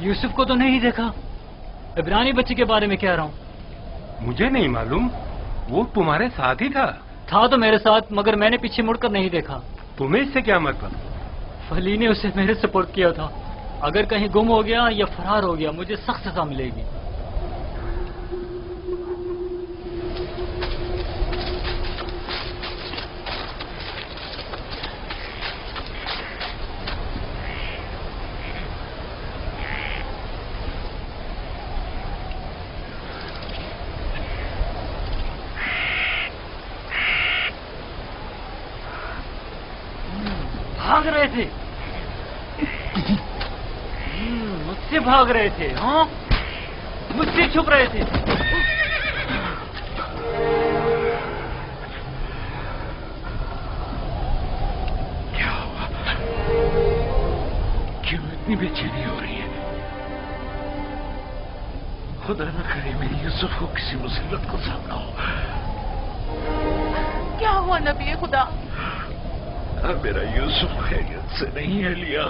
यूसुफ को तो नहीं देखा। इब्रानी बच्चे के बारे में कह रहा हूँ। मुझे नहीं मालूम, वो तुम्हारे साथ ही था। था तो मेरे साथ, मगर मैंने पीछे मुड़कर नहीं देखा। तुम्हें इससे क्या मतलब? फली ने उसे मेरे सपोर्ट किया था। अगर कहीं गुम हो गया या फरार हो गया मुझे सख्त सजा मिलेगी। भाग रहे थे, मुझसे भाग रहे थे। हाँ, मुझसे छुप रहे थे। क्या हुआ? क्यों इतनी बेचैनी हो रही है? खुदा न करे मेरी यूसुफ को किसी मुसीबत का सामना हो। क्या हुआ नबी खुदा? मेरा यूसुफ खैरियत से नहीं है लिया।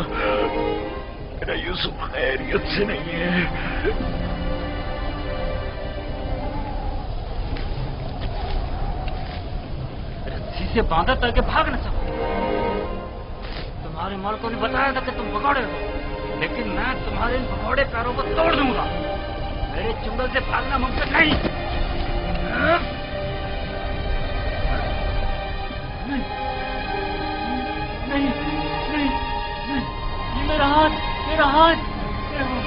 मेरा यूसुफ खैरियत से नहीं है। रस्सी से बांधा ताकि भाग न सको। तुम्हारे मालिकों ने बताया था कि तुम भगोड़े हो, लेकिन मैं तुम्हारे इन भगोड़े पैरों को तोड़ दूंगा। मेरे चुंगल से भागना मुमकिन नहीं। नहीं, नहीं, नहीं, ये मेरा हाथ, मेरा हाथ, मेरा हाथ।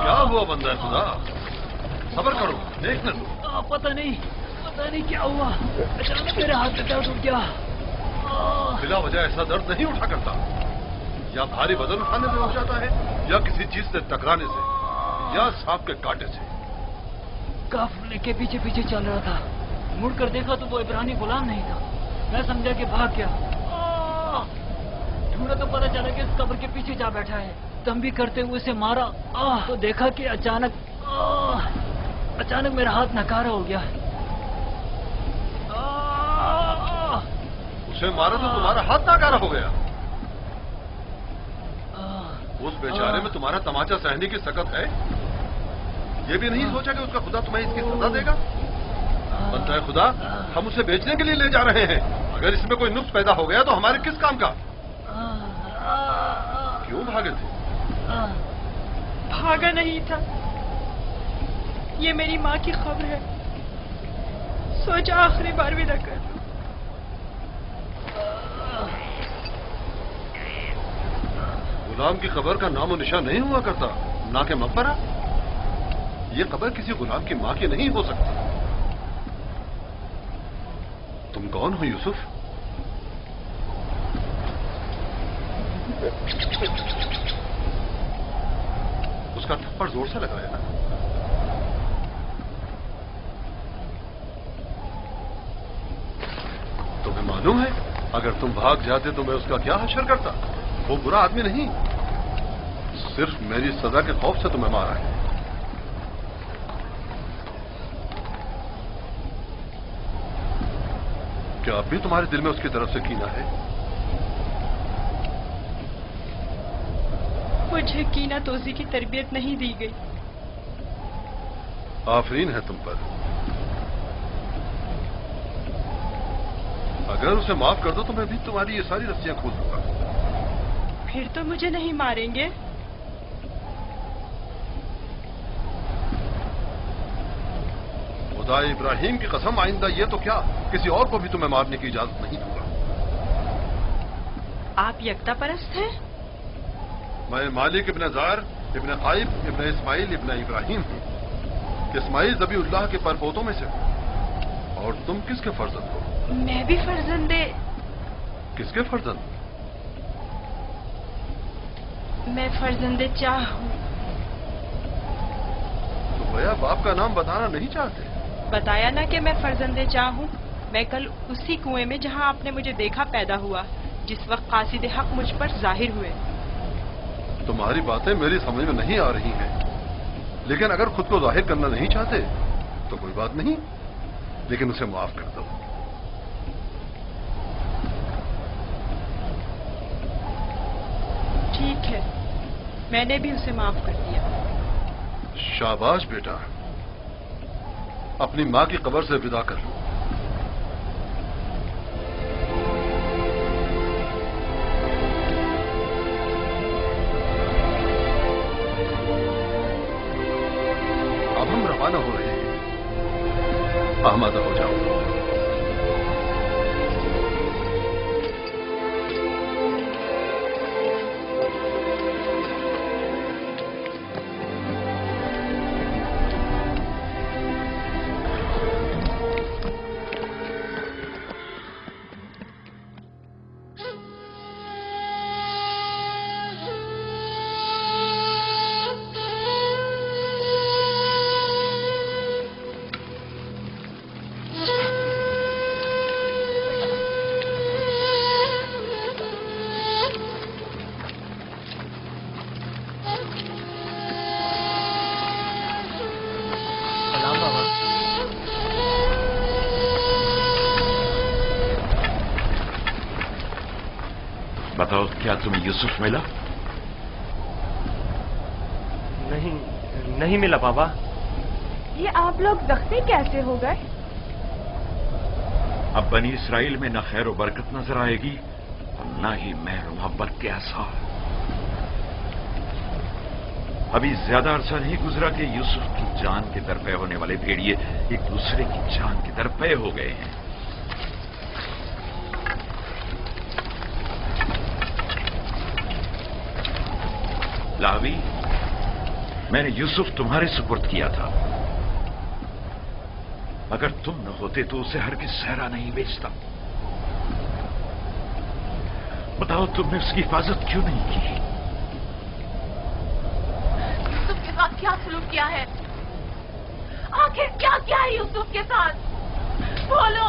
क्या हुआ बंदा खुदा? सब्र करो, देख न लो। पता नहीं क्या हुआ। अचानक मेरे हाथ में दर्द उठ गया। बिला वजह ऐसा दर्द नहीं उठा करता। या भारी वजन उठाने से हो जाता है, या किसी चीज से टकराने से, या सांप के कांटे से। काफिले के पीछे पीछे चल रहा था। मुड़कर देखा तो वो इब्रानी गुलाम नहीं था। मैं समझा कि भाग गया। ढूंढा तो पता चला कि इस कब्र के पीछे जा बैठा है। दम भी करते हुए उसे मारा तो देखा कि अचानक मेरा हाथ नकारा हो गया। उसे मारा तो तुम्हारा हाथ नाकारा हो गया। उस बेचारे में तुम्हारा तमाचा सहने की सकत है। ये भी नहीं सोचा कि उसका खुदा तुम्हें इसकी सजा देगा। बनता है खुदा, हम उसे बेचने के लिए ले जा रहे हैं। अगर इसमें कोई नुक्स पैदा हो गया तो हमारे किस काम का? क्यों भागे थे? भागा नहीं था, ये मेरी माँ की खबर है। सोचा आखिरी बार विदा कर दूं। गुलाम की खबर का नामो निशान नहीं हुआ करता, ना के मकबरा। ये खबर किसी गुलाम की माँ की नहीं हो सकती। तुम कौन हो यूसुफ? उसका थप्पड़ जोर से लगाया ना। तुम्हें मालूम है, अगर तुम भाग जाते तो मैं उसका क्या हश्र करता। वो बुरा आदमी नहीं, सिर्फ मेरी सजा के खौफ से तुम्हें मारा है। क्या अब भी तुम्हारे दिल में उसकी तरफ से कीना है? मुझे कीना तोजी की तरबियत नहीं दी गई। आफरीन है तुम पर। अगर उसे माफ कर दो तो मैं भी तुम्हारी ये सारी रस्सियां खोल दूंगा। फिर तो मुझे नहीं मारेंगे। खुदा इब्राहिम की कसम, आइंदा ये तो क्या, किसी और को भी तुम्हें मारने की इजाजत नहीं दूंगा। आप यकता परस्त हैं? मैं मालिक इब्न जार इब्न काइब इब्न इस्माइल इब्न इब्राहिम हूं। इस्माइल ज़बीउल्लाह के परपोतों में से हूं। और तुम किसके फर्जंद हो? मैं भी फर्जंदे। किसके फर्जंद? मैं फर्जंदे चाह हूं। तो भैया बाप का नाम बताना नहीं चाहते? बताया ना कि मैं फर्जंदे चाह हूं। मैं कल उसी कुएं में जहां आपने मुझे देखा पैदा हुआ, जिस वक्त कासिद हक मुझ पर जाहिर हुए। तुम्हारी बातें मेरी समझ में नहीं आ रही हैं, लेकिन अगर खुद को जाहिर करना नहीं चाहते तो कोई बात नहीं, लेकिन उसे माफ कर दो। ठीक है, मैंने भी उसे माफ कर दिया। शाबाश बेटा, अपनी माँ की कब्र से विदा कर लो। अब हम रवाना हो रहे हैं, आमादा हो जाओ। बताओ, क्या तुम्हें यूसुफ मिला? नहीं मिला बाबा। ये आप लोग जख्मी कैसे हो गए? अब बनी इसराइल में न खैर व बरकत नजर आएगी और न ही मेहर मोहब्बत के आसार। अभी ज्यादा अरसा नहीं गुजरा कि यूसुफ की जान के दरपे होने वाले भेड़िए एक दूसरे की जान के दरपे हो गए हैं। लावी, मैंने यूसुफ तुम्हारे सुपुर्द किया था। अगर तुम न होते तो उसे हरगिज़ सहरा नहीं बेचता। बताओ, तुमने उसकी हिफाजत क्यों नहीं की? यूसुफ के साथ क्या सलूक किया है? आखिर क्या किया है यूसुफ के साथ? बोलो,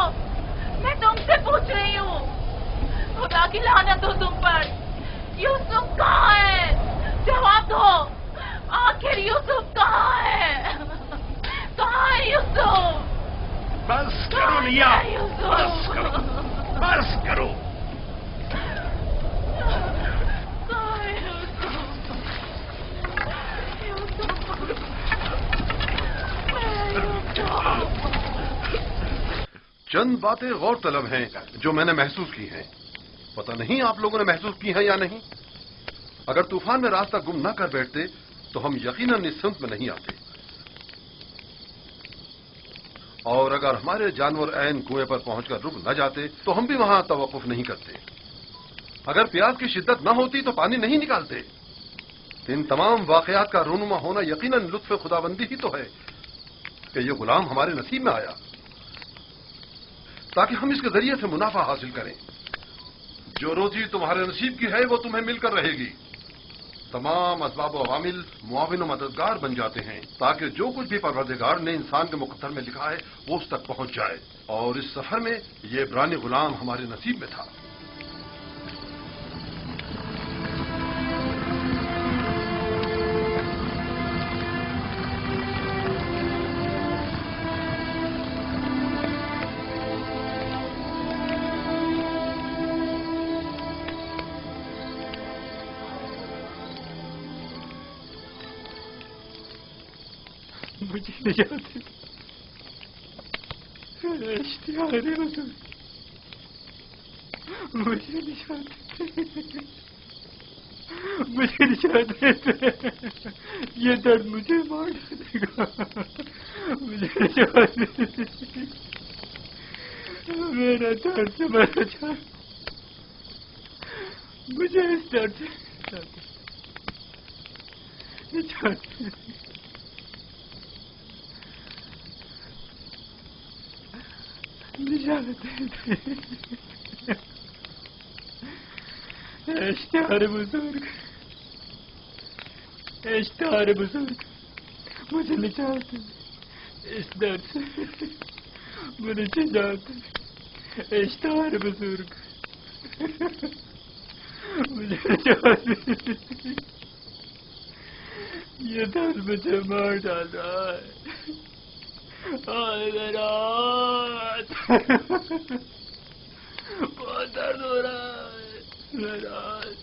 मैं तुमसे पूछ रही हूँ। खुदा की लानत हो तुम पर। यूसुफ कहाँ है? जवाब दो। आखिर यूसुफ कहाँ है? कहाँ है यूसुफ? बस करो लिया, बस करो, बस करो। कहाँ है यूसुफ? चंद बातें गौर तलब हैं जो मैंने महसूस की हैं। पता नहीं आप लोगों ने महसूस की हैं या नहीं। अगर तूफान में रास्ता गुम न कर बैठते तो हम यकीनन इस सिमत में नहीं आते, और अगर हमारे जानवर ऐन कुएं पर पहुंचकर रुक न जाते तो हम भी वहां तवक्कुफ नहीं करते। अगर प्यास की शिद्दत न होती तो पानी नहीं निकालते। इन तमाम वाकयात का रूनुमा होना यकीनन लुत्फ खुदाबंदी ही तो है कि ये गुलाम हमारे नसीब में आया ताकि हम इसके जरिए से मुनाफा हासिल करें। जो रोजी तुम्हारे नसीब की है वो तुम्हें मिलकर रहेगी। तमाम असबाब व अवामिल मुआविन व मददगार बन जाते हैं ताकि जो कुछ भी परवरदिगार ने इंसान के मुकद्दर में लिखा है वो उस तक पहुंच जाए। और इस सफर में ये इब्रानी गुलाम हमारे नसीब में था। मुझे निजात इश्तिहार हुजूर, मुझे निजात ये दर्द मुझे मार डालेगा। मुझे निजात, मेरा दर्द से मरना चाह, मुझे इस दर्द से निजात। इश्तिहार बुजुर्ग, इश्तिहार बुजुर्ग, मुझे निजात, इस दर्द से मुझे निजात। इश्तिहार बुजुर्ग, मुझे निजात। یہ درد مجھے مار ڈال رہا ہے. رات بہت درد ہو رہا ہے. رات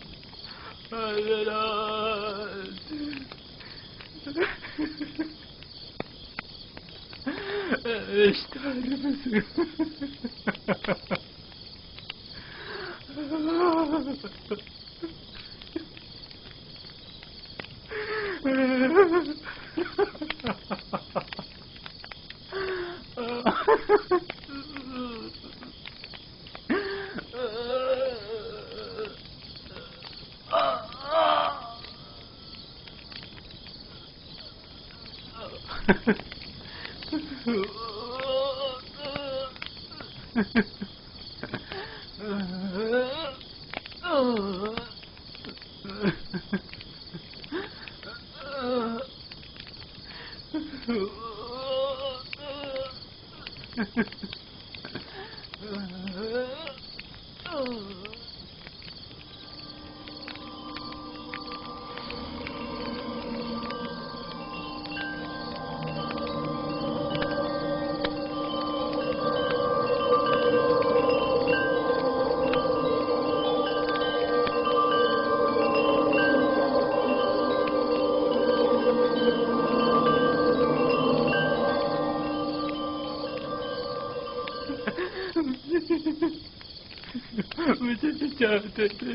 مجھے چاہتے تھے.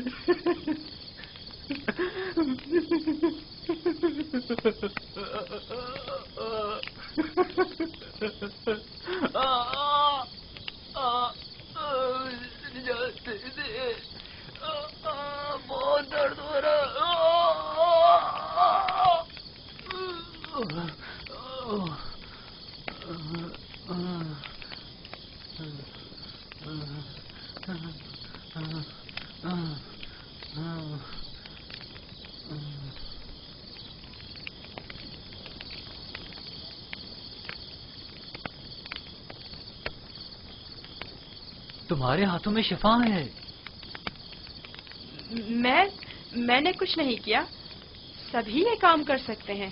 بہت درد ہو رہا. تمہارے ہاتھوں میں شفا ہے. میں نے کچھ نہیں کیا. سبھی یہ کام کر سکتے ہیں.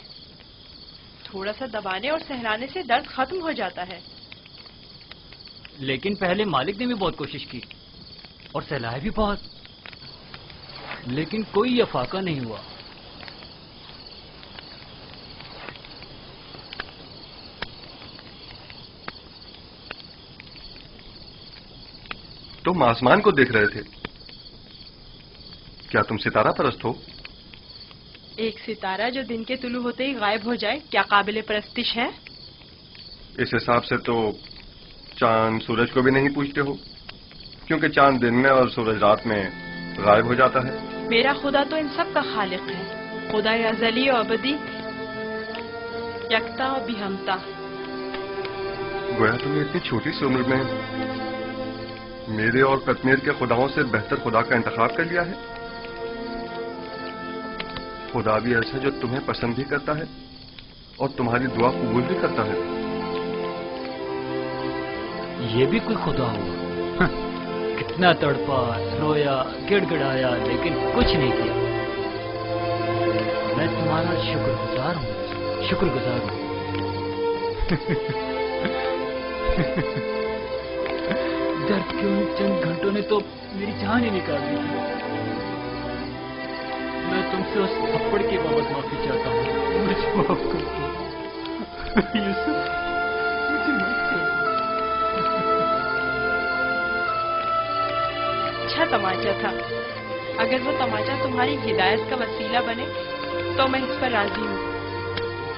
تھوڑا سا دبانے اور سہلانے سے درد ختم ہو جاتا ہے. لیکن پہلے مالک نے بھی بہت کوشش کی اور سہلایا بھی بہت, لیکن کوئی افاقہ نہیں ہوا. تم آسمان کو دیکھ رہے تھے. کیا تم ستارہ پرست ہو؟ ایک ستارہ جو دن کے طلوع ہوتے ہی غائب ہو جائے کیا قابل پرستش ہے؟ اس حساب سے تو چاند سورج کو بھی نہیں پوچھتے ہو, کیونکہ چاند دن میں اور سورج رات میں غائب ہو جاتا ہے. میرا خدا تو ان سب کا خالق ہے. خدا ازلی و ابدی, یکتا و بہمتا. گویا تم نے اتنی چھوٹی سی عمر میں میرے اور کتمیر کے خداؤں سے بہتر خدا کا انتخاب کر لیا ہے. خدا بھی ایسا جو تمہیں پسند بھی کرتا ہے اور تمہاری دعا قبول بھی کرتا ہے. یہ بھی کوئی خدا ہوا. کتنا تڑپا, رویا, گڑ گڑایا, لیکن کچھ نہیں کیا. میں تمہارا شکر گزار ہوں. درد کے ان چند گھنٹوں نے تو میری جان ہی نکال دی تھی. میں تم سے اس تھپڑ کے بابت معافی چاہتا ہوں. مجھے معاف کر دو یوسف, مجھے معاف کر دو. اچھا تماچا تھا. اگر وہ تماچا تمہاری ہدایت کا وسیلہ بنے تو میں اس پر راضی ہوں.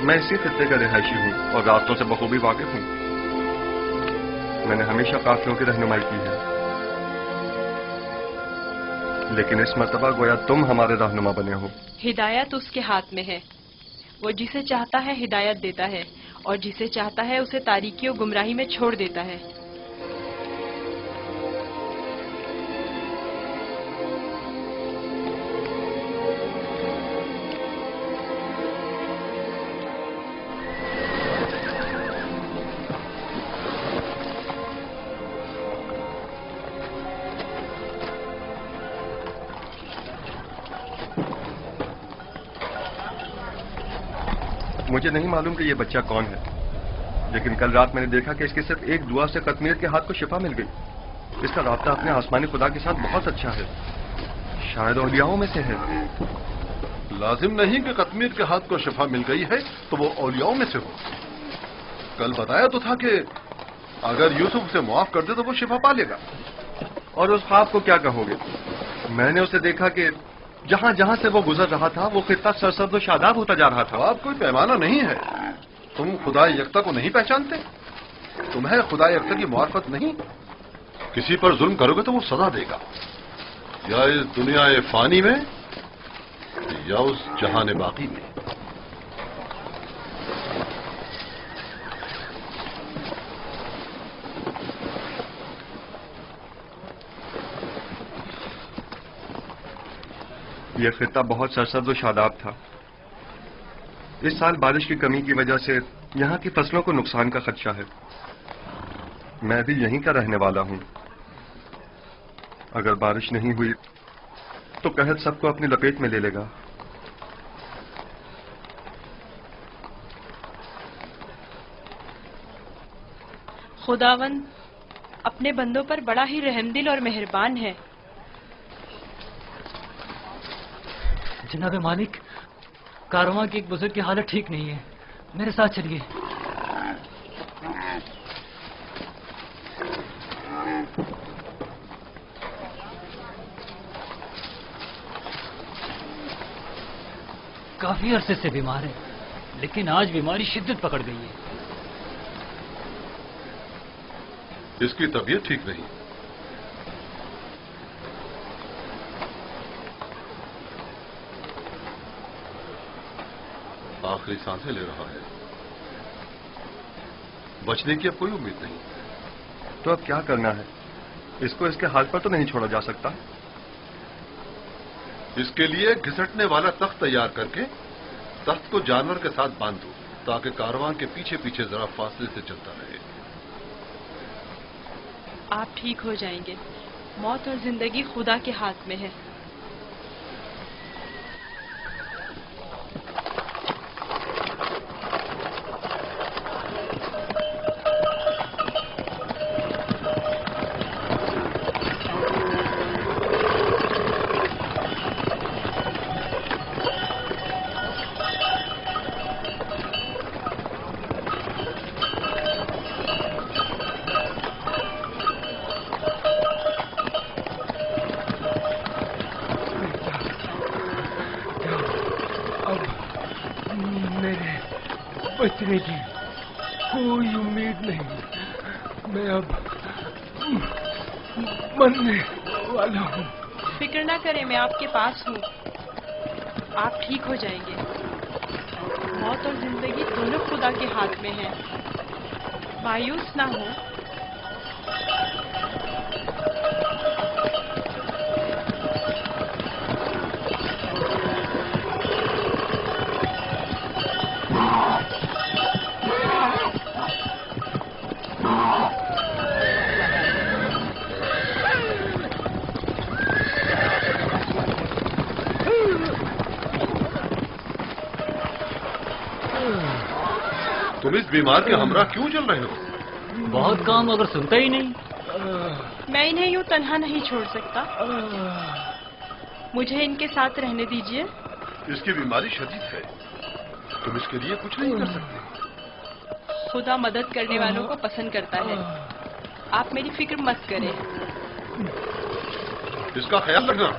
میں اسی خطے کا رہائشی ہوں اور راستوں سے بخوبی واقف ہوں. میں نے ہمیشہ قافلوں کی رہنمائی کی ہے, لیکن اس مرتبہ گویا تم ہمارے رہنما بنے ہو. ہدایت اس کے ہاتھ میں ہے. وہ جسے چاہتا ہے ہدایت دیتا ہے اور جسے چاہتا ہے اسے تاریکی و گمراہی میں چھوڑ دیتا ہے. मुझे नहीं मालूम कि ये बच्चा कौन है, लेकिन कल रात मैंने देखा कि इसकी सिर्फ एक दुआ से कतमीर के हाथ को शिफा मिल गई। इसका राब्ता अपने आसमानी खुदा के साथ बहुत अच्छा है, शायद औलियाओं में से है। लाजिम नहीं कि कतमीर के हाथ को शिफा मिल गई है तो वो औलियाओं में से हो। कल बताया तो था कि अगर यूसुफ उसे मुआफ कर दे तो वो शिफा पा लेगा। और उस ख्वाब को क्या कहोगे? मैंने उसे देखा कि जहां जहां से वो गुजर रहा था वो खित्ता सरसब्ज और शादाब होता जा रहा था। ख्वाब कोई पैमाना नहीं है। तुम खुदा यकता को नहीं पहचानते? तुम्हें खुदा यकता की मुआरफत नहीं? किसी पर जुल्म करोगे तो वो सजा देगा, या इस दुनिया फानी में या उस जहान बाकी में। यह खित्ता बहुत सरसब्ज और शादाब था। इस साल बारिश की कमी की वजह से यहाँ की फसलों को नुकसान का खदशा है। मैं भी यहीं का रहने वाला हूँ। अगर बारिश नहीं हुई तो कहत सबको अपनी लपेट में ले लेगा। खुदावंद अपने बंदों पर बड़ा ही रहमदिल और मेहरबान है। जनाब मालिक, कारवां की एक बुजुर्ग की हालत ठीक नहीं है, मेरे साथ चलिए। काफी अरसे से बीमार है, लेकिन आज बीमारी शिद्दत पकड़ गई है। इसकी तबीयत ठीक नहीं। आखिरी सांसें ले रहा है। बचने की अब कोई उम्मीद नहीं। तो अब क्या करना है? इसको इसके हाल पर तो नहीं छोड़ा जा सकता। इसके लिए घिसटने वाला तख्त तैयार करके तख्त को जानवर के साथ बांध दो, ताकि कारवां के पीछे पीछे जरा फासले से चलता रहे। आप ठीक हो जाएंगे। मौत और जिंदगी खुदा के हाथ में है। बचने की कोई उम्मीद नहीं। मैं अब मरने वाला हूँ। फिक्र ना करें, मैं आपके पास हूँ। आप ठीक हो जाएंगे। मौत और जिंदगी दोनों खुदा के हाथ में है। मायूस ना हो। तुम इस बीमार के हमरा क्यों चल रहे हो? बहुत काम अगर सुनता ही नहीं। मैं इन्हें यूं तन्हा नहीं छोड़ सकता। मुझे इनके साथ रहने दीजिए। इसकी बीमारी शदीद है, तुम इसके लिए कुछ नहीं कर सकते। खुदा मदद करने वालों को पसंद करता है। आप मेरी फिक्र मत करें। इसका ख्याल रखना।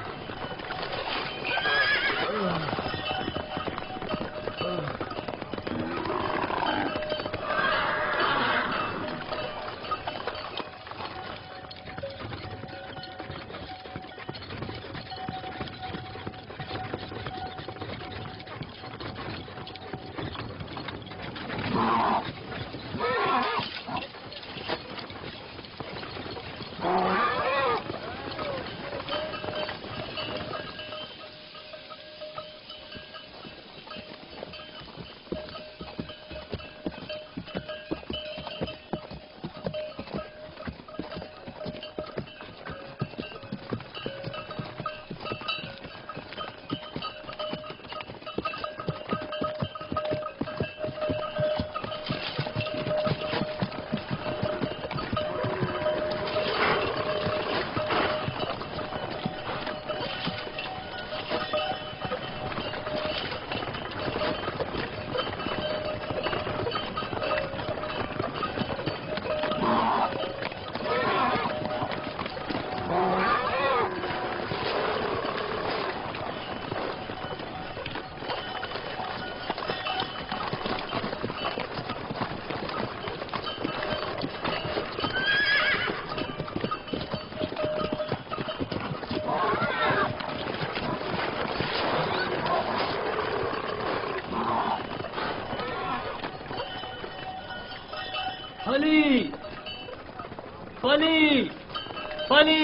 فانی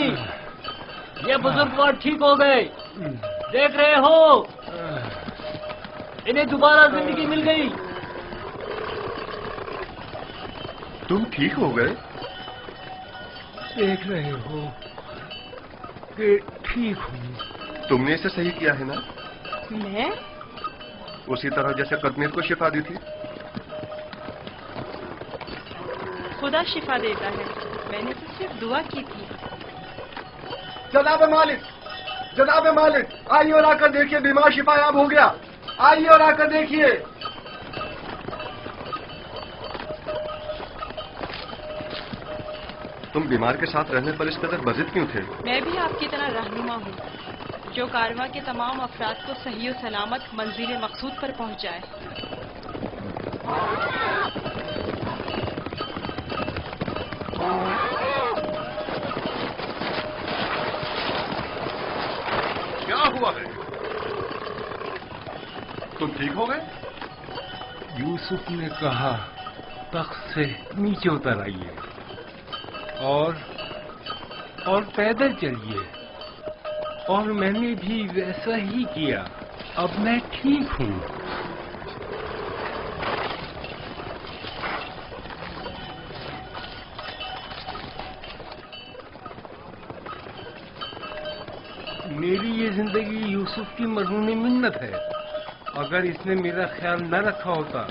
یہ بزرگوار ٹھیک ہو گئے، دیکھ رہے ہو انہیں دوبارہ زندگی مل گئی۔ تم ٹھیک ہو گئے؟ دیکھ رہے ہو کہ ٹھیک ہوں۔ تم نے اسے صحیح کیا ہے نا؟ میں؟ اسی طرح جیسے قطمیت کو شفا دی تھی۔ خدا شفا دیتا ہے، میں نے تو صرف دعا کی تھی۔ جناب مالک، جناب مالک، آئیے اور آ کر دیکھیے بیمار شفا یاب ہو گیا، آئیے اور آ کر دیکھیے۔ تم بیمار کے ساتھ رہنے پر اس قدر بضد کیوں تھے؟ میں بھی آپ کی طرح رہنما ہوں جو کارواں کے تمام افراد کو صحیح و سلامت منزل مقصود پر پہنچائے۔ کیا ہوا ہے؟ تم ٹھیک ہو گئے؟ یوسف نے کہا تخت سے نیچے اتر آئیے اور پیدل چلیے، اور میں نے بھی ویسا ہی کیا۔ اب میں ٹھیک ہوں۔ میری یہ زندگی یوسف کی مرہون منت ہے۔ اگر اس نے میرا خیال نہ رکھا ہوتا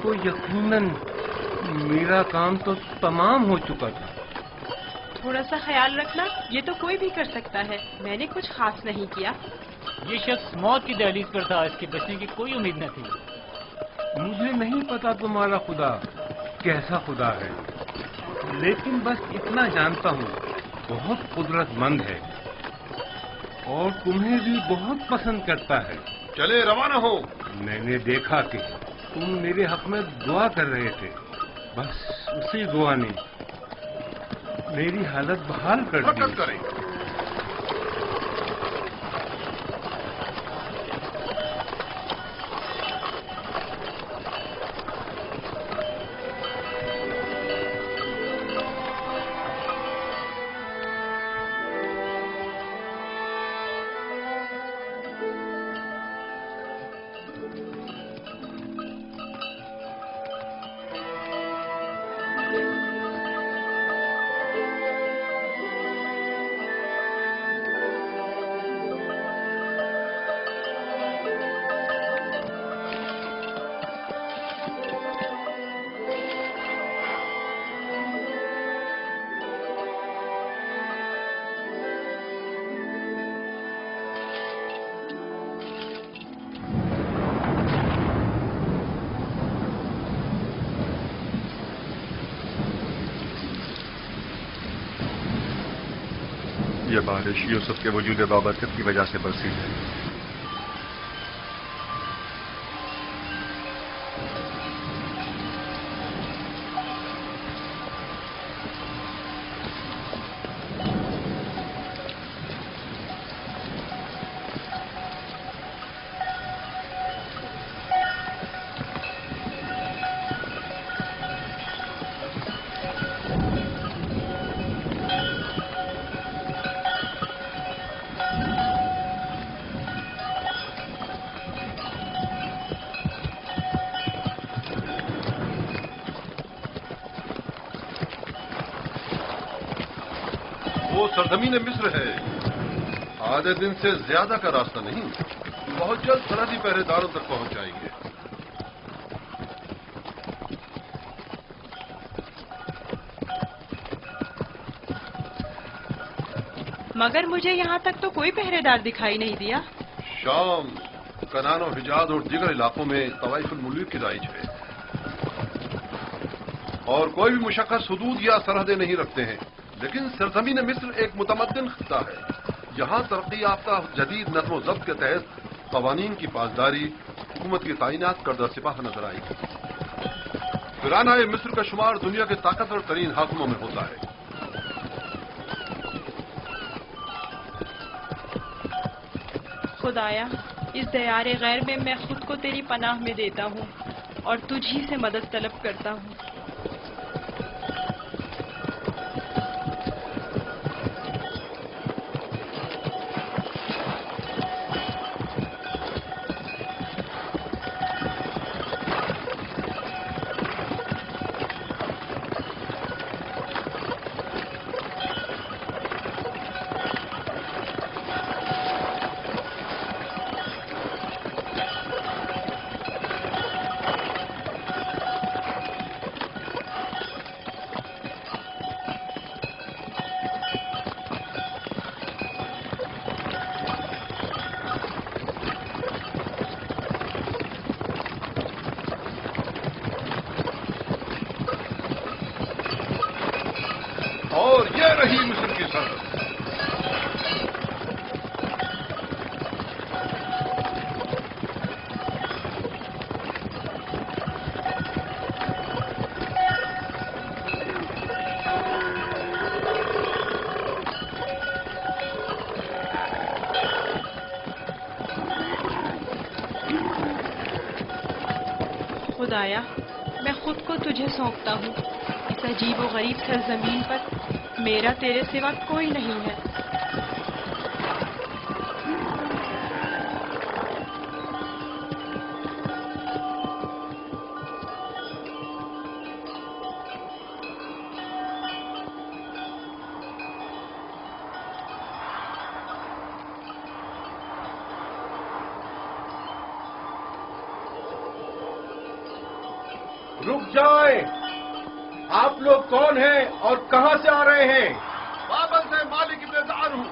تو یقیناً میرا کام تو تمام ہو چکا تھا۔ تھوڑا سا خیال رکھنا یہ تو کوئی بھی کر سکتا ہے، میں نے کچھ خاص نہیں کیا۔ یہ شخص موت کی دہلیز پر تھا، اس کے بچنے کی کوئی امید نہ تھی۔ مجھے نہیں پتا تمہارا خدا کیسا خدا ہے، لیکن بس اتنا جانتا ہوں بہت قدرت مند ہے اور تمہیں بھی بہت پسند کرتا ہے۔ چلے روانہ ہو۔ میں نے دیکھا کہ تم میرے حق میں دعا کر رہے تھے، بس اسی دعا نے میری حالت بحال کر دی۔ حرکت کریں۔ یہ بارش یوسف کے وجود بابرکت کی وجہ سے برسی ہے۔ وہ سرزمین مصر ہے، آدھے دن سے زیادہ کا راستہ نہیں، بہت جلد سرحدی پہرے داروں تک پہنچ جائیں گے۔ مگر مجھے یہاں تک تو کوئی پہرے دار دکھائی نہیں دیا۔ شام، کنان و حجاز اور دیگر علاقوں میں طوائف الملوک کی رائج ہے، اور کوئی بھی مشخص حدود یا سرحدیں نہیں رکھتے ہیں، لیکن سرزمین مصر ایک متمدن خطہ ہے۔ یہاں ترقی یافتہ جدید نظم و ضبط کے تحت قوانین کی پاسداری، حکومت کی تعینات کردہ سپاہ نظر آئی۔ فرعونہ مصر کا شمار دنیا کے طاقتور ترین حاکموں میں ہوتا ہے۔ خدایا، اس دیار غیر میں میں خود کو تیری پناہ میں دیتا ہوں اور تجھ ہی سے مدد طلب کرتا ہوں۔ खुदाया, मैं खुद को तुझे सौंपता हूँ। इस अजीब व गरीब सरजमीन पर मेरा तेरे सिवा कोई नहीं है। रुक जाएं! आप लोग कौन हैं और कहां से आ रहे हैं? बाबल से मालिक इब्नेदार हूं।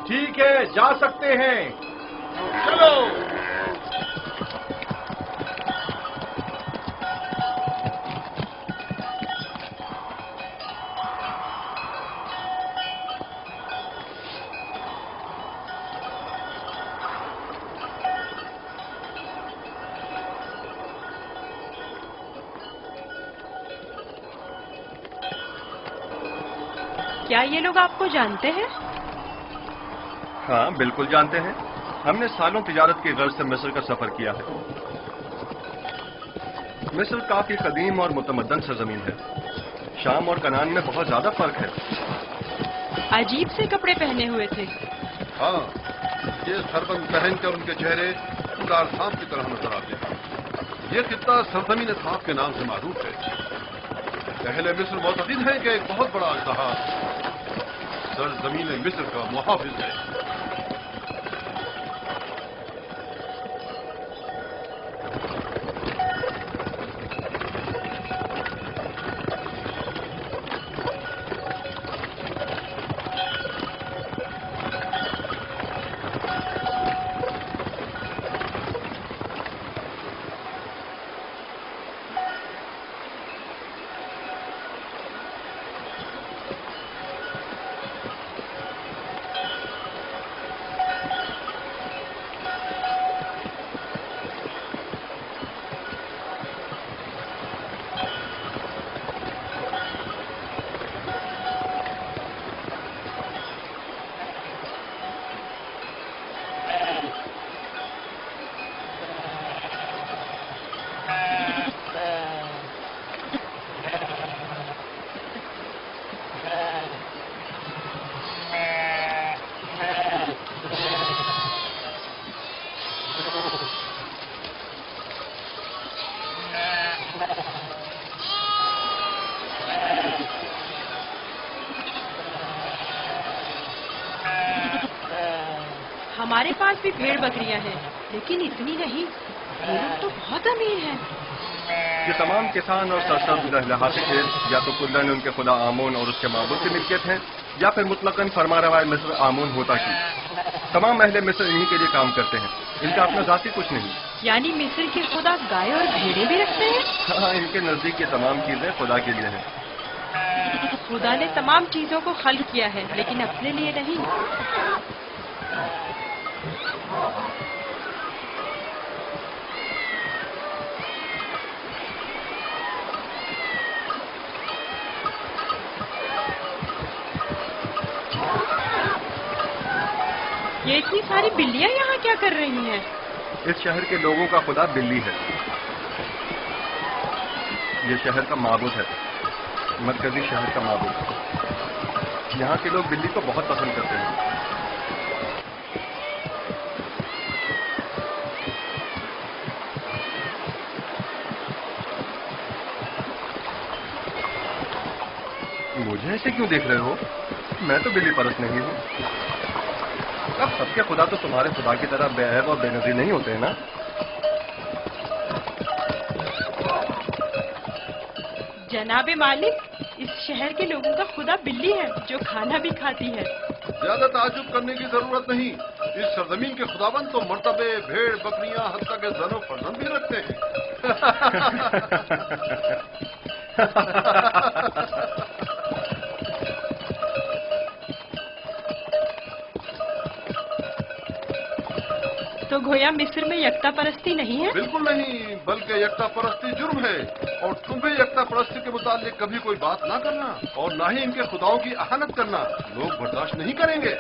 ठीक है, जा सकते हैं। चलो। क्या ये लोग आपको जानते हैं? हाँ, बिल्कुल जानते हैं। हमने सालों तिजारत की गर्ज से मिस्र का सफर किया है। मिस्र काफी कदीम और मुतमद्दन सरजमीन है। शाम और कनान में बहुत ज्यादा फर्क है। अजीब से कपड़े पहने हुए थे। हाँ, ये सरबंद पहनकर उनके चेहरे उदार सांप की तरह नजर आते हैं। ये खित्ता सरजमीन सांप के नाम से मारूफ है। पहले मिस्र मोतक़िद है कि एक बहुत बड़ा अजदहा सरजमीन मिस्र का मुहाफिज है। हमारे पास भी भेड़ बकरियां हैं, लेकिन इतनी नहीं। ये लोग तो बहुत अमीर हैं। ये तमाम किसान और सरसब्ज लहलहाते खेत या तो कुल्ला ने उनके खुदा आमून और उसके माबूद की मिल्कियत है, या फिर मुतलकन फरमा रवा मिस्र आमून होता की। तमाम अहले मिस्र इन्हीं के लिए काम करते हैं। इनका अपना जाति कुछ नहीं। यानी मिस्र के खुदा गाय और भेड़ें भी रखते हैं? हाँ, इनके नजदीक ये तमाम चीजें खुदा के लिए हैं। खुदा ने तमाम चीजों को खल्क किया है, लेकिन अपने लिए नहीं। ये इतनी सारी बिल्लियां यहाँ क्या कर रही हैं? इस शहर के लोगों का खुदा बिल्ली है। ये शहर का माबूद है, मरकजी शहर का माबूद। यहाँ के लोग बिल्ली को बहुत पसंद करते हैं। मुझे ऐसे क्यों देख रहे हो? मैं तो बिल्ली परस्त नहीं हूँ। अब सबके खुदा तो तुम्हारे खुदा की तरह बेऐब और बेनज़ीर नहीं होते हैं ना? जनाबे मालिक, इस शहर के लोगों का खुदा बिल्ली है, जो खाना भी खाती है। ज्यादा ताज्जुब करने की जरूरत नहीं। इस सरजमीन के खुदाबंद तो मर्तबे, भेड़, बकरियां, हत्ता के जनो फर्जंद भी रखते हैं। तो गोया मिस्र में यकता परस्ती नहीं है? बिल्कुल नहीं, बल्कि यकता परस्ती जुर्म है और तुम भी एकता परस्ती के मुतालिक कभी कोई बात ना करना और ना ही इनके खुदाओं की अहानत करना लोग बर्दाश्त नहीं करेंगे।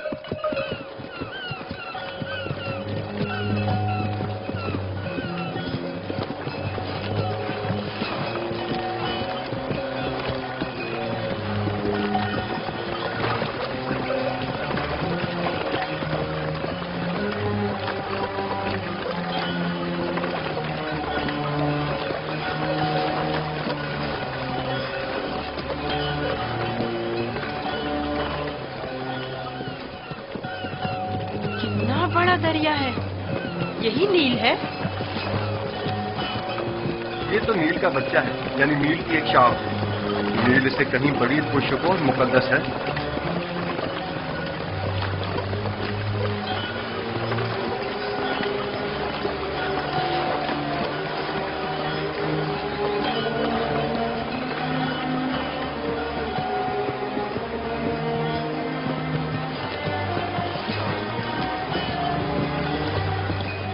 कितना बड़ा दरिया है, यही नील है। ये तो नील का बच्चा है, यानी नील की एक शाख। नील से कहीं बड़ी पुरशको और मुकद्दस है।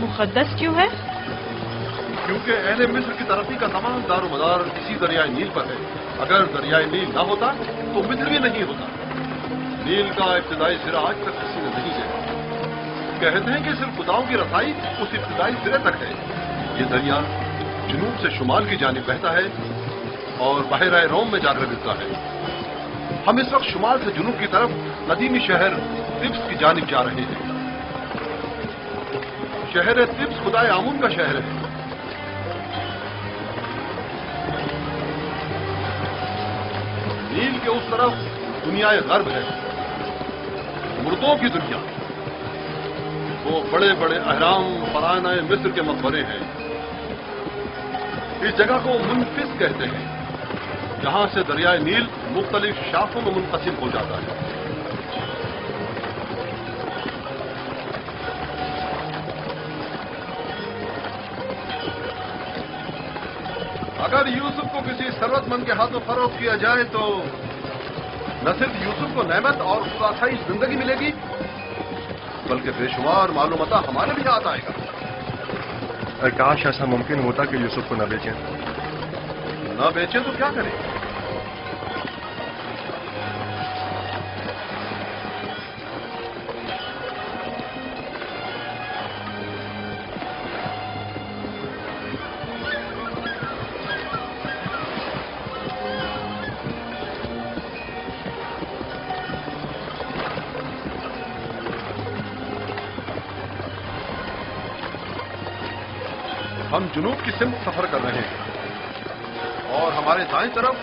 मुकद्दस क्यों है? क्योंकि अहले मिस्र की तरक्की का तमाम दारोमदार इसी दरियाए नील पर है। अगर दरियाए नील ना होता तो मिस्र भी नहीं होता। नील का इब्तिदाई सिरा आज तक किसी ने नहीं देखा। कहते हैं कि सिर्फ खुदाओं की रसाई उस इब्तिदाई सिरे तक है। ये दरिया जुनूब से शुमाल की जानिब बहता है और बहराए रोम में जाकर गिरता है। हम इस वक्त शुमाल से जुनूब की तरफ कदीमी शहर तिब्स की जानिब जा रहे हैं। शहर तिब्स खुदाए आमून का शहर है। नील के उस तरफ दुनियाए गर्ब है, मुर्दों की दुनिया। वो बड़े बड़े अहराम फरानाए मिस्र के मकबरे हैं। इस जगह को मुनफिस कहते हैं, जहां से दरियाए नील मुख्तलिफ शाखों में मुनकसिम हो जाता है। अगर यूसुफ को किसी सरवतमंद के हाथों फरोख्त किया जाए तो न सिर्फ यूसुफ को नेमत और खुदासाई जिंदगी मिलेगी, बल्कि बेशुमार मालूमता हमारे भी हाथ आएगा। और काश ऐसा मुमकिन होता कि यूसुफ को न बेचें। न बेचें तो क्या करें? हम जुनूब की सिमत सफर कर रहे हैं और हमारे दाएं तरफ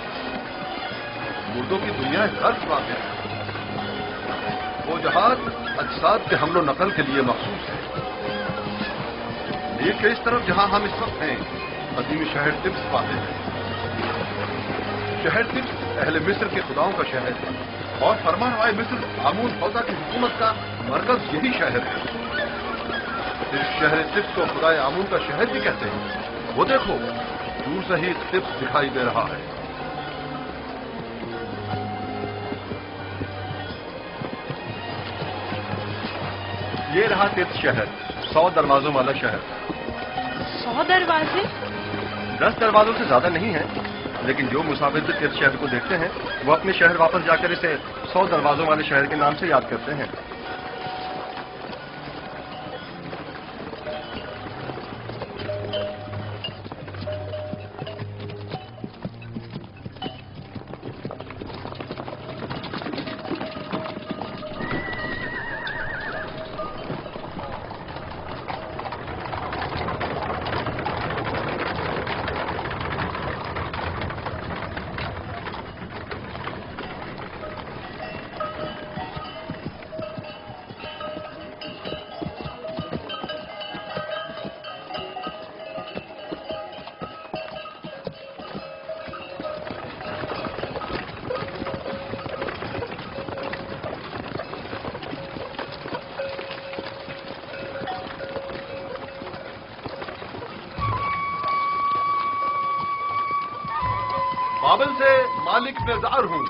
मुर्दों की दुनिया गर्द वाक़ है। वो जहाज अजसाद के हमलो नकल के लिए मखसूस है। नील के इस तरफ जहां हम इस वक्त हैं, कदीमी शहर तिब्स पाते हैं। शहर तिब्स अहले मिस्र के खुदाओं का शहर है और फरमानवाए मिस्र आमून फौजा की हुकूमत का मरकज यही शहर है। इस शहर तिब्स को खुदाए आमून का शहर भी कहते हैं। वो देखो, दूर से ही तिब्स दिखाई दे रहा है। ये रहा तिब्स शहर, 100 दरवाजों वाला शहर। 100 दरवाजे? 10 दरवाजों से ज्यादा नहीं है, लेकिन जो मुसाफिर तिब्स शहर को देखते हैं वो अपने शहर वापस जाकर इसे 100 दरवाजों वाले शहर के नाम से याद करते हैं। बाबल से मालिक नेजार हूं।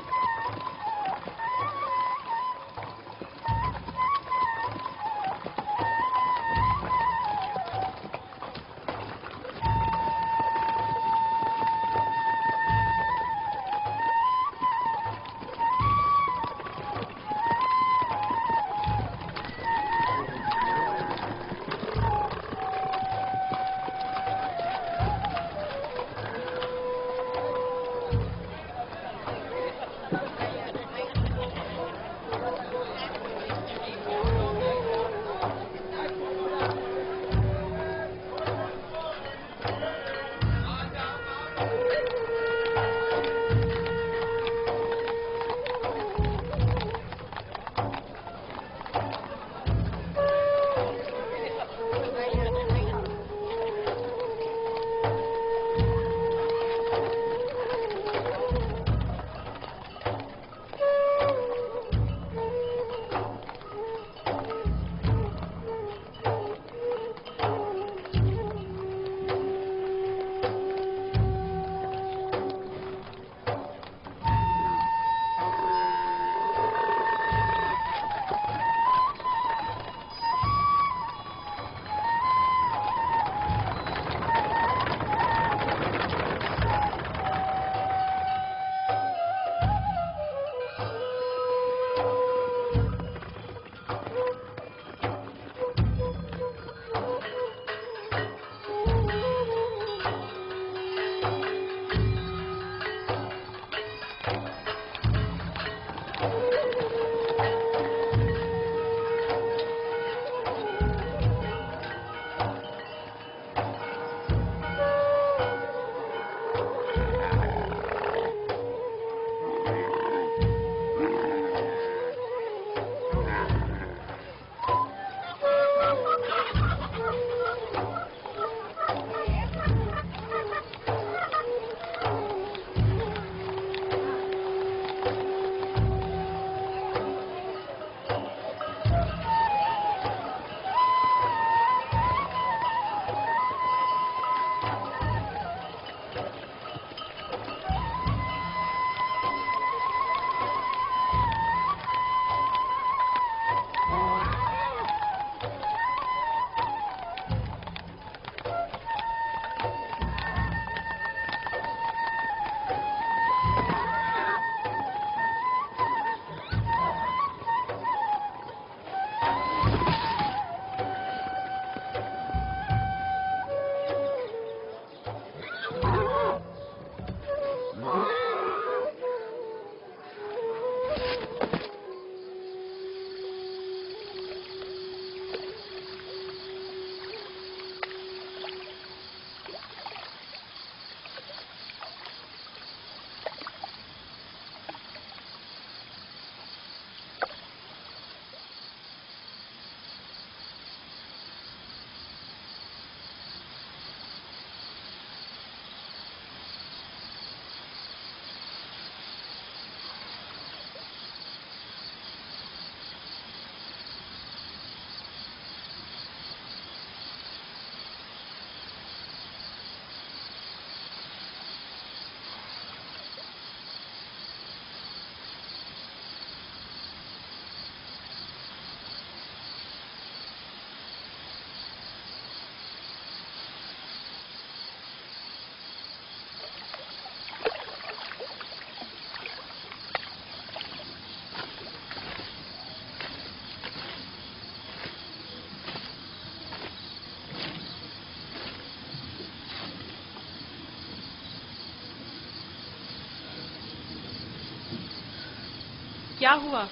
क्या हुआ?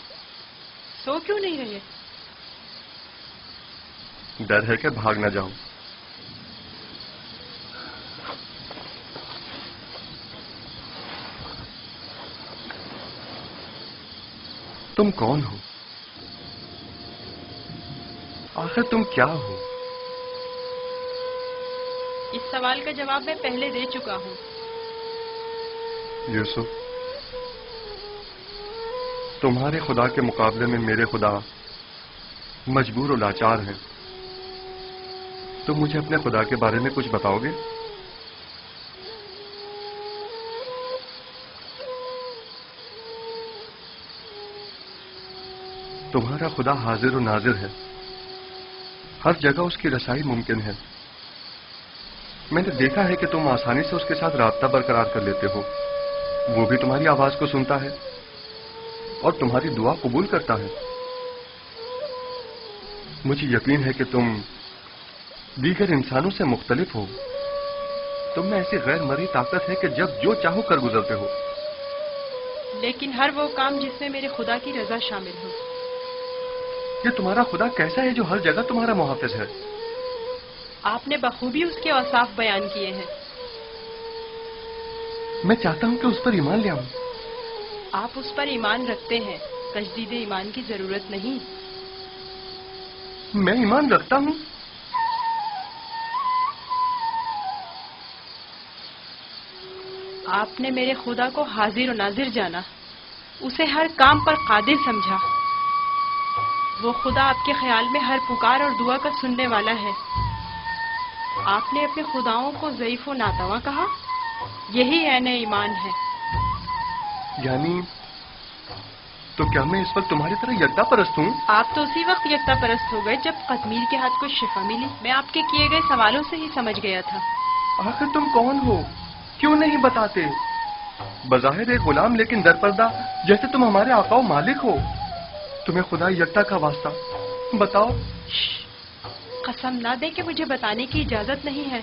सो क्यों नहीं रहे? डर है कि भाग न जाऊं। तुम कौन हो? आखिर तुम क्या हो? इस सवाल का जवाब मैं पहले दे चुका हूँ। यूसुफ, तुम्हारे खुदा के मुकाबले में मेरे खुदा मजबूर और लाचार हैं। तुम मुझे अपने खुदा के बारे में कुछ बताओगे? तुम्हारा खुदा हाजिर और नाजिर है, हर जगह उसकी रसाई मुमकिन है। मैंने देखा है कि तुम आसानी से उसके साथ राब्ता बरकरार कर लेते हो। वो भी तुम्हारी आवाज को सुनता है और तुम्हारी दुआ कबूल करता है। मुझे यकीन है कि तुम दीगर इंसानों से मुख्तलिफ हो। तुम में ऐसी गैर मरी ताकत है कि जब जो चाहो कर गुजरते हो। लेकिन हर वो काम जिसमें मेरे खुदा की रजा शामिल हो। ये तुम्हारा खुदा कैसा है जो हर जगह तुम्हारा मुहाफिज है? आपने बखूबी उसके औसाफ बयान किए हैं। मैं चाहता हूं कि उस पर ईमान ले आऊं। आप उस पर ईमान रखते हैं, तजदीद ईमान की जरूरत नहीं। मैं ईमान रखता हूं। आपने मेरे खुदा को हाजिर और नाजिर जाना, उसे हर काम पर कादिर समझा। वो खुदा आपके ख्याल में हर पुकार और दुआ का सुनने वाला है। आपने अपने खुदाओं को ज़ईफ़ व नातवा कहा। यही ऐन ईमान है। यानी तो क्या मैं इस वक्त तुम्हारी तरह यकता परस्त हूँ? आप तो उसी वक्त यकता परस्त हो गए जब कतमीर के हाथ को शिफा मिली। मैं आपके किए गए सवालों से ही समझ गया था। आखिर तुम कौन हो? क्यों नहीं बताते? बज़ाहिर एक गुलाम लेकिन दरपर्दा, जैसे तुम हमारे आका व मालिक हो। तुम्हें खुदा यकता का वास्ता बताओ। कसम ना दे कि मुझे बताने की इजाजत नहीं है।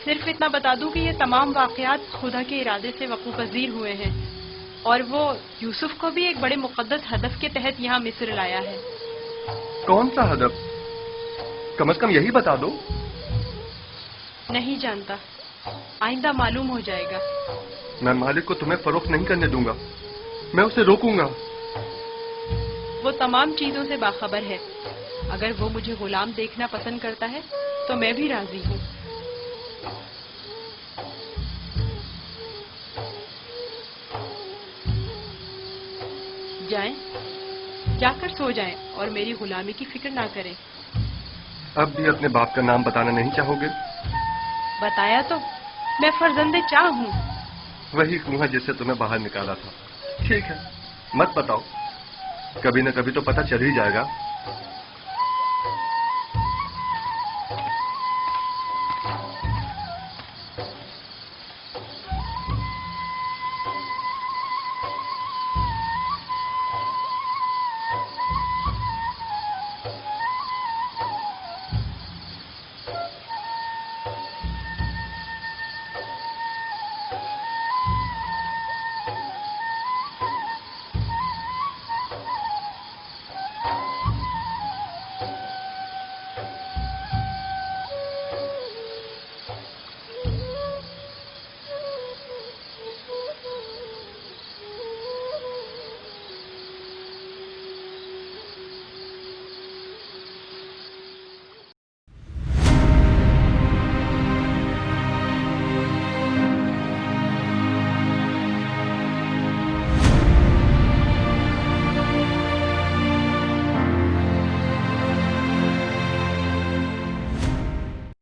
सिर्फ इतना बता दूं कि ये तमाम वाकयात खुदा के इरादे से वक़ू पज़ीर हुए हैं और वो यूसुफ को भी एक बड़े मुक़द्दस हदफ के तहत यहाँ मिस्र लाया है। कौन सा हदफ? कम से कम यही बता दो। नहीं जानता, आइंदा मालूम हो जाएगा। मैं मालिक को तुम्हें फरोख्त नहीं करने दूंगा। मैं उसे रोकूंगा। वो तमाम चीजों से बाखबर है। अगर वो मुझे गुलाम देखना पसंद करता है तो मैं भी राजी हूँ। जाएं, जाकर सो जाएं और मेरी गुलामी की फिक्र ना करें। अब भी अपने बाप का नाम बताना नहीं चाहोगे? बताया तो, मैं फर्जंदे चाह हूँ। वही कुआं जिससे तुम्हें बाहर निकाला था। ठीक है, मत बताओ। कभी न कभी तो पता चल ही जाएगा।